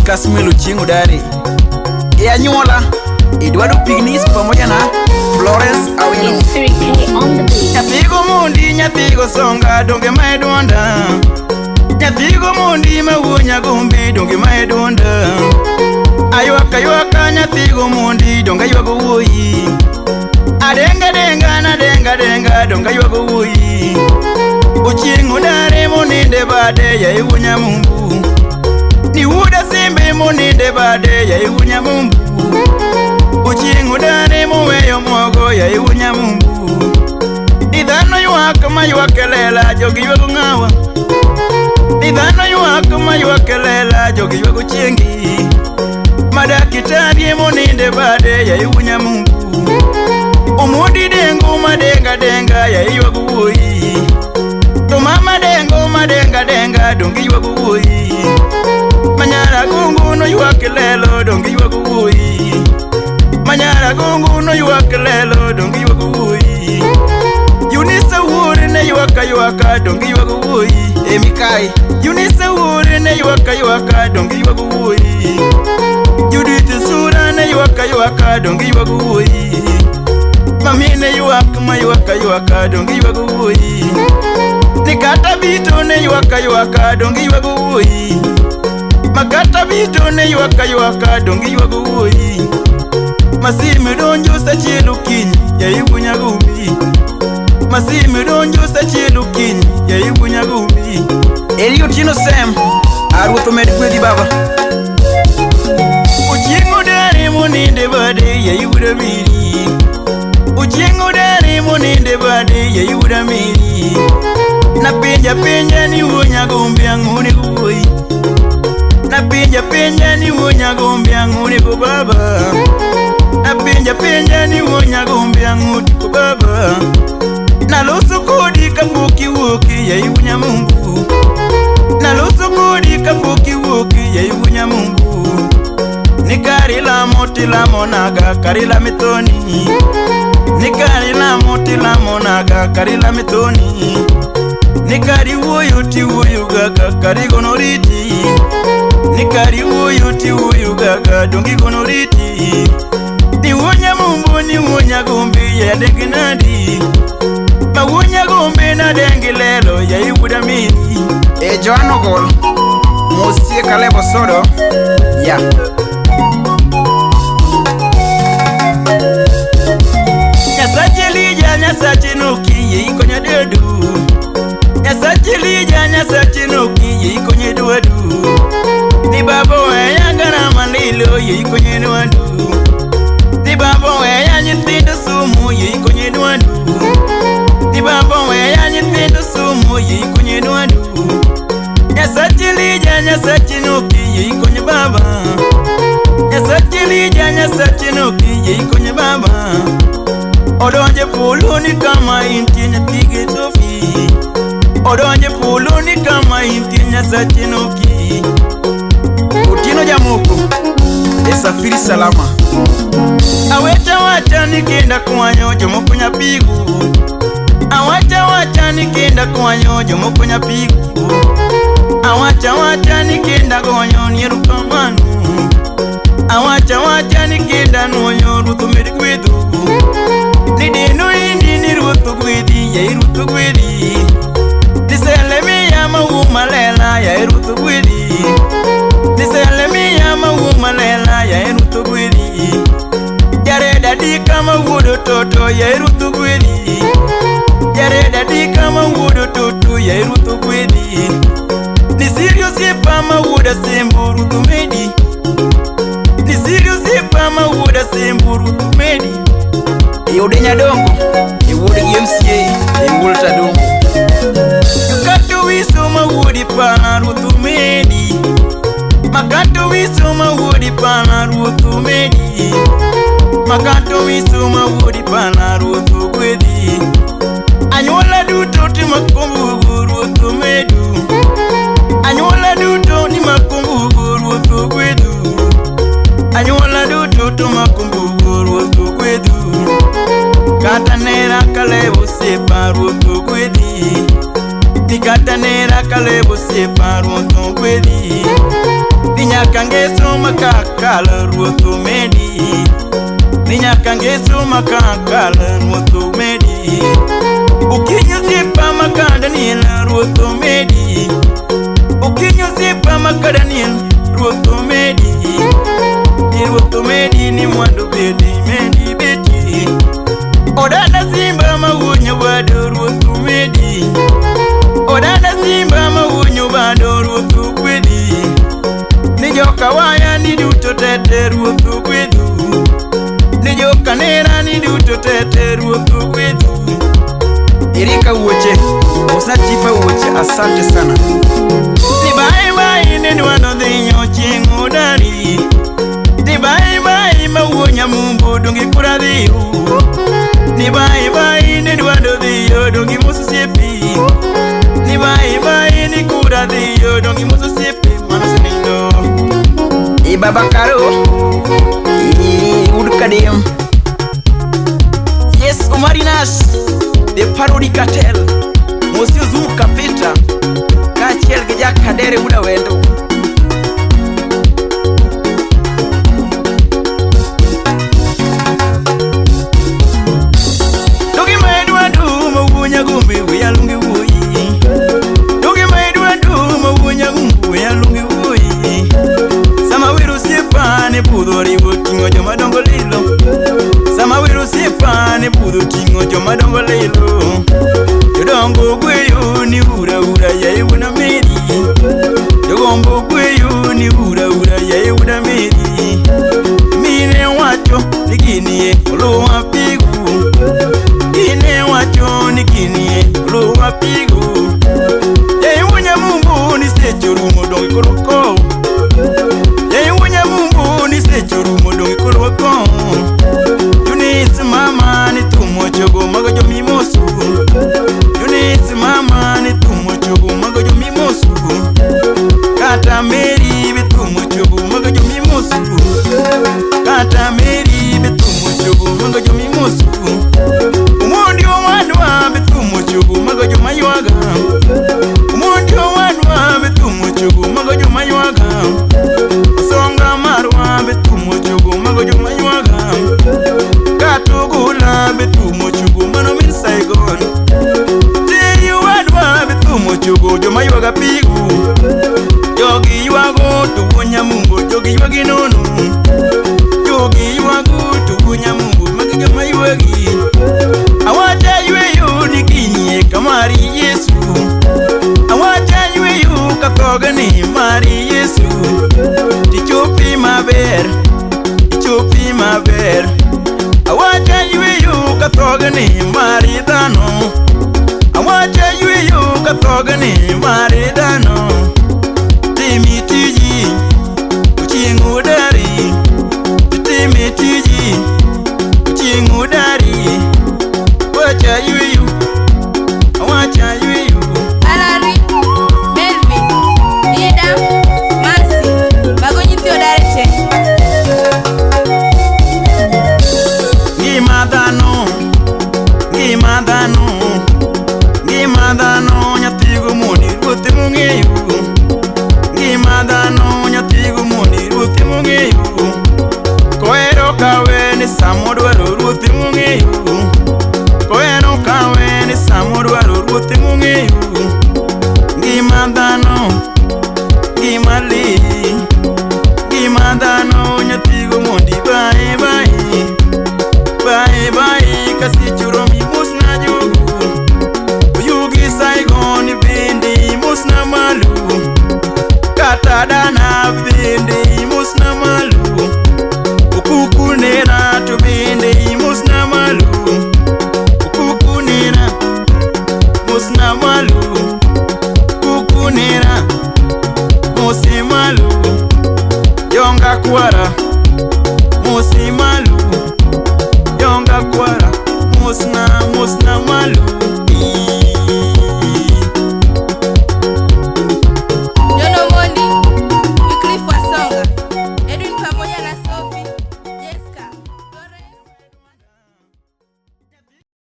Kasmelo Chingu Dari Anyuola Eduardo Pignis pamoja na Florence Awino. Nyathigo mundi nyathigo songa donge maedonda. Nyathigo mundi mawuonya gombe donge maedonda. Ayuaka yuaka nyathigo mundi donga yuago wuoyi. Adenga denga na denga denga donga yuago wuoyi. Uchingu Dari muninde bade ya iwunya mumbu. Ni wuda simbe muninde bade ya iwunya mumbu. Uchingu Dari muweyo mwogo ya iwunya mumbu. Idhano yuaka mayuakelela jogi yuago ngawa. Idhano yuaka mayuakelela jogi yuago chengi. Madakitari muninde bade ya iwunya mumbu. Umudi dengu madenga denga ya yuago wuoyi. Mama dengo madenga denga dongi yuago wuoyi. Manyara gungu no yuakelelo dongi yuago wuoyi. Manyara gungu no yuakelelo dongi yuago wuoyi. Unisa wuri ne yuaka dongi yuago wuoyi. Emikai Unisa wuri ne yuaka dongi yuago wuoyi. Judith sura ne yuaka dongi yuago wuoyi. Mamine yuaka dongi yuago wuoyi. Nikata bito ne yuaka dongi yuago wuoyi. Makata bito ne yuaka dongi yuago wuoyi. Masimi donjo sachielu kinyi ya iwunya gumbi. Masimi donjo sachielu kinyi ya iwunya gumbi. Eliotino Sam Aruto medkwedi baba. Uchingu Dari muninde bade ya iwuda miri. Uchingu Dari muninde bade ya iwuda miri. Na pinja ni wuonya gombe angune kuwoi. Na pinja ni wuonya gombe angune ko baba. Na pinja ni wuonya gombe angune ko baba. Na loso kodi kafuki woki ya iwunya mumbu. Na loso kodi kafuki woki ya iwunya mumbu. Nikari la moti la monaga kari la mitoni. Nikari la moti la monaga kari la mitoni. Nikari wuoyo ti wuoyo gaga kari gonoriti. Nikari wuoyo ti wuoyo gaga dongi gonoriti. Ni wuonya mumbu ni wuonya gombe ya dengi nadi. Ma wuonya gombe na dengi lelo ya iwuda miri. Joano Gol Musie Kalebo Sodo ya Nyasache lija nyasache nuki ye ikonya dedu. Nyasache lija nyasache nuki ye ikonye duadu. Ni babo weya garama lilo ye ikonye duadu. Ni babo weya nyithindo sumu ye ikonye duadu. Ni babo weya nyithindo sumu ye ikonye duadu. Nyasache lija nyasache nuki ye ikonye baba. Nyasache lija nyasache nuki ye ikonye baba. Odonje puluni kama inti nyathige tofi. Odonje puluni kama inti nyasache nuki. Utino Jamoko Esafiri salama. Awacha wacha nikenda kwanyo Jomoko nyapigu. Awacha wacha nikenda kwanyo Jomoko nyapigu. Awacha wacha nikenda gonyo nierukamanu. Awacha wacha nikenda nonyo ruto medikwedu. Nidino indi ni ruto gwedi ya iruto gwedi. Niselemi ya mawumalela ya iruto gwedi. Niselemi ya mawumalela ya iruto gwedi. Jareda di kama wudo toto ya iruto gwedi. Jareda di kama wudo toto ya iruto gwedi. Ni serious yepa mawuda semburu tumedi. Ni serious yepa mawuda semburu tumedi. Yode nyadongo Yode MCA Yewulta dongo. Yukato wiso mawudi pana rutumedi. Makato wiso mawudi pana rutumedi. Makato wiso mawudi pana rutugwedi. Anyuola duto ti makumbu rutumedu. Anyuola duto ni makumbu rutugwedu. Anyuola duto to makumbu rutugwedu. Katanera Kalebo sepa rutugwedi. Ni katanera Kalebo sepa rutugwedi. Ninyaka ngeso makakala ruotho medi. Ninyaka ngeso makakala ruotho medi. Ukinyo zipa makanda nila ruotho medi. Ukinyo zipa makanda nila ruotho medi. Ni ruotho medi ni mwando bedi medi bedi. Odana simba mawunya wado ruotho medi. Odana simba mawunya wado ruotho kwedi. Nijoka waya ni duto tete ruotho kwedu. Nijoka nera ni duto tete ruotho kwedu. Erika uoche, usa chifa uoche, asante sana. Ni bye bye nenu anodhinyo chingu dari. Ni bye bye mawunya mumbu dungi kuradhiu. Ni bye bye nenu anodhinyo dungi Mississippi. Ni bye bye ni kuradhiu dungi Mississippi. Manasenindo Baba Karo Udkadem. Yes, Omarinas The Parody Cartel Monsieur Zoom Kapita Kachel Gejak Kadere Uda Wendo. Dogi Maedwa Du Mawunya Gumbi We Alungi Wuyi. Dogi Maedwa Du Mawunya Gumbi We Alungi Wuyi. Sama wiru sipa ne budho riwo tingo joma dongo lilo. Sama wiru sipa ne budho tingo joma dongo lilo. Jodongo gweyo ni ura ura ya euna meri. Jogombo gweyo ni ura ura ya euna meri. Mine wacho ni ginie olo wapigu. Gine wacho ni ginie olo wapigu. Yeunya Mungu ni sechuru modongi koroko. Yeunya Mungu ni sechuru modongi koroko. Junisi mama ni tumo chogo magojo mimosu. Junisi mama ni tumo chogo magojo mimosu. Kata Meri betumo chogo magojo mimosu. Kata Meri betumo chogo magojo mimosu. Umundi owadwa betumo chogo magojo maywaga. Umundi owadwa betumo chogo magojo maywaga. Songa marwa betumo chogo magojo maywaga. Katugula betumo chogo mano min Saigon. Teyu wadwa betumo chogo jo maywaga pigu. Jogi ywago tuwonya Mungu jogi ywagi nono. Jogi ywago tuwonya Mungu magijo maywagi. Awacha yweyo ni kinye kamari Yesu. Awacha yweyo kathogani mari Yesu. Tichopi maber, tichopi maber. Awacha yweyo kathogani mari dhano. Awacha yweyo kathogani mari dhano. Timi tiji uchingu dari. Timi tiji uchingu dari. Awacha yweyo, awacha yweyo. Alari, Melvin, Ida, Masi, Bagonyi Theodareche. Gimadano, gimadano, gimadano nyatigo moni ruoth mong'eyo. Gimadano nyatigo moni ruoth mong'eyo. Kohero kawe ni samo dwaro ruoth mong'eyo. Kohero kawe ni samo dwaro ruoth mong'eyo. Gimadano, gimali, gimadano nyatigo mondi bye bye. Bye bye kasichuro mi musna jogu. Uyugi Saigon bindi musna malu. Kata dana bindi musna malu. Ukuku nera to bindi musna malu. Ukuku nera musna malu. Ukuku nera musi malu. Yonga kwara musi malu. Yonga kwara musna malu.